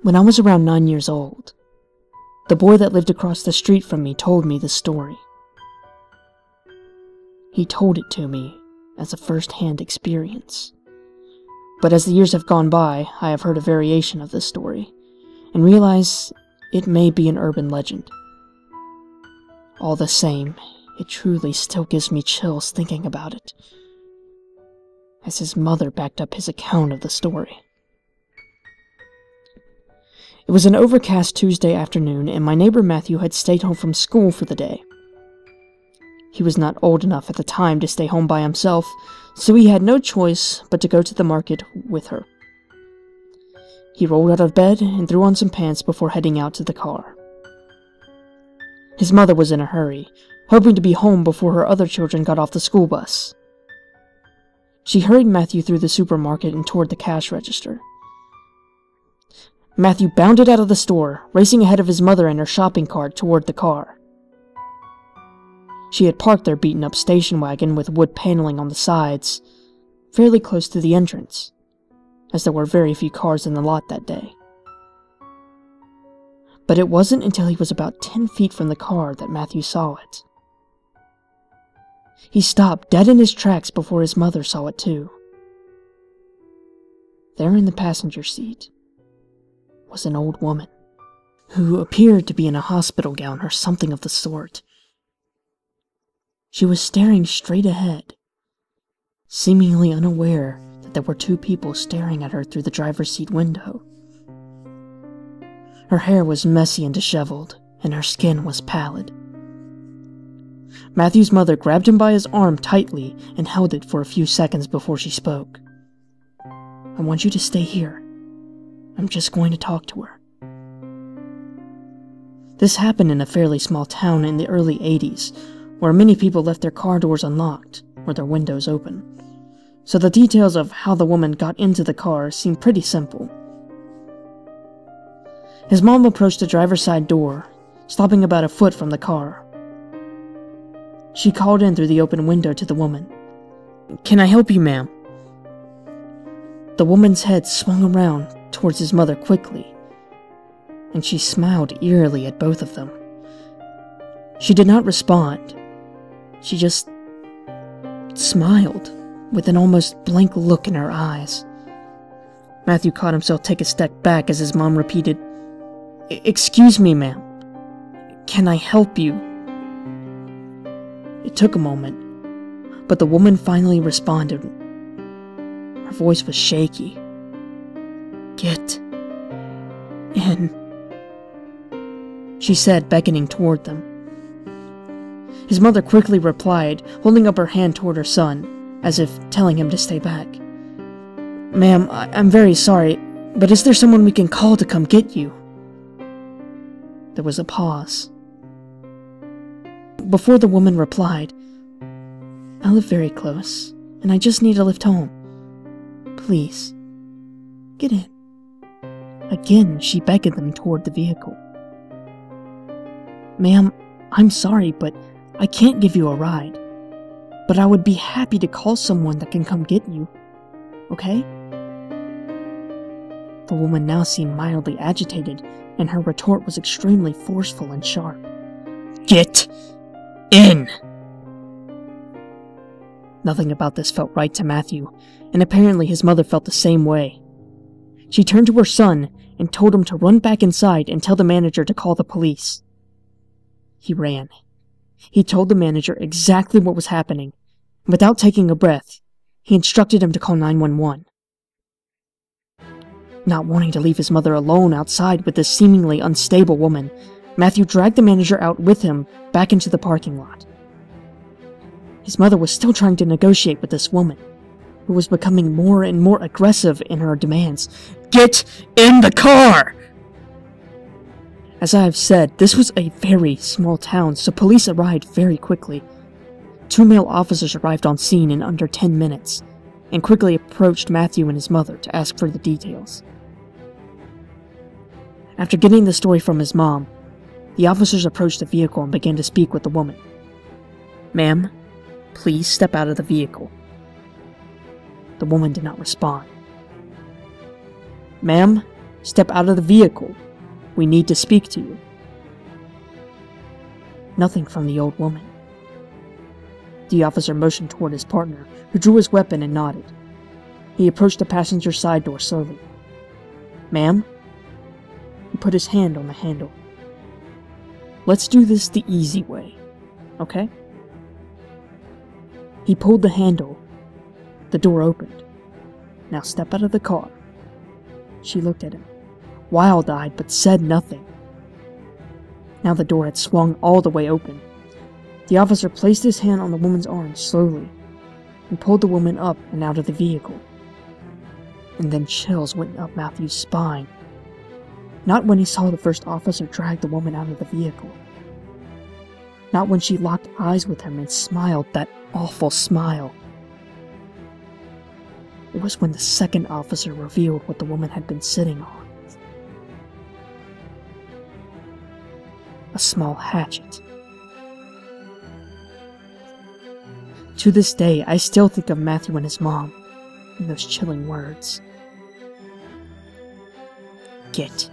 When I was around 9 years old, the boy that lived across the street from me told me the story. He told it to me as a first-hand experience. But as the years have gone by, I have heard a variation of this story, and realize it may be an urban legend. All the same, it truly still gives me chills thinking about it, as his mother backed up his account of the story. It was an overcast Tuesday afternoon, and my neighbor Matthew had stayed home from school for the day. He was not old enough at the time to stay home by himself, so he had no choice but to go to the market with her. He rolled out of bed and threw on some pants before heading out to the car. His mother was in a hurry, hoping to be home before her other children got off the school bus. She hurried Matthew through the supermarket and toward the cash register. Matthew bounded out of the store, racing ahead of his mother and her shopping cart toward the car. She had parked their beaten-up station wagon with wood paneling on the sides, fairly close to the entrance, as there were very few cars in the lot that day. But it wasn't until he was about 10 feet from the car that Matthew saw it. He stopped dead in his tracks before his mother saw it too. There in the passenger seat was an old woman, who appeared to be in a hospital gown or something of the sort. She was staring straight ahead, seemingly unaware that there were two people staring at her through the driver's seat window. Her hair was messy and disheveled, and her skin was pallid. Matthew's mother grabbed him by his arm tightly and held it for a few seconds before she spoke. "I want you to stay here. I'm just going to talk to her." This happened in a fairly small town in the early 80s, where many people left their car doors unlocked or their windows open. So the details of how the woman got into the car seem pretty simple. His mom approached the driver's side door, stopping about a foot from the car. She called in through the open window to the woman. "Can I help you, ma'am?" The woman's head swung around towards his mother quickly, and she smiled eerily at both of them. She did not respond. She just smiled, with an almost blank look in her eyes. Matthew caught himself take a step back as his mom repeated, "Excuse me, ma'am. Can I help you?" It took a moment, but the woman finally responded. Her voice was shaky. "Get in," she said, beckoning toward them. His mother quickly replied, holding up her hand toward her son, as if telling him to stay back. "Ma'am, I'm very sorry, but is there someone we can call to come get you?" There was a pause. Before the woman replied, "I live very close, and I just need a lift home. Please, get in." Again, she beckoned them toward the vehicle. "Ma'am, I'm sorry, but I can't give you a ride. But I would be happy to call someone that can come get you. Okay?" The woman now seemed mildly agitated, and her retort was extremely forceful and sharp. "Get in!" Nothing about this felt right to Matthew, and apparently his mother felt the same way. She turned to her son and told him to run back inside and tell the manager to call the police. He ran. He told the manager exactly what was happening. Without taking a breath, he instructed him to call 911. Not wanting to leave his mother alone outside with this seemingly unstable woman, Matthew dragged the manager out with him back into the parking lot. His mother was still trying to negotiate with this woman, who was becoming more and more aggressive in her demands. "Get in the car!" As I have said, this was a very small town, so police arrived very quickly. 2 male officers arrived on scene in under 10 minutes, and quickly approached Matthew and his mother to ask for the details. After getting the story from his mom, the officers approached the vehicle and began to speak with the woman. "Ma'am, please step out of the vehicle." The woman did not respond. "Ma'am, Step out of the vehicle. We need to speak to you. Nothing from the old woman. The officer motioned toward his partner, who drew his weapon and nodded. He approached the passenger side door slowly. Ma'am? He put his hand on the handle. Let's do this the easy way, okay? He pulled the handle. The door opened. Now step out of the car. She looked at him, wild-eyed, but said nothing. Now the door had swung all the way open. The officer placed his hand on the woman's arm slowly and pulled the woman up and out of the vehicle. And then chills went up Matthew's spine. Not when he saw the first officer drag the woman out of the vehicle. Not when she locked eyes with him and smiled that awful smile. It was when the second officer revealed what the woman had been sitting on. A small hatchet. To this day, I still think of Matthew and his mom and those chilling words. Get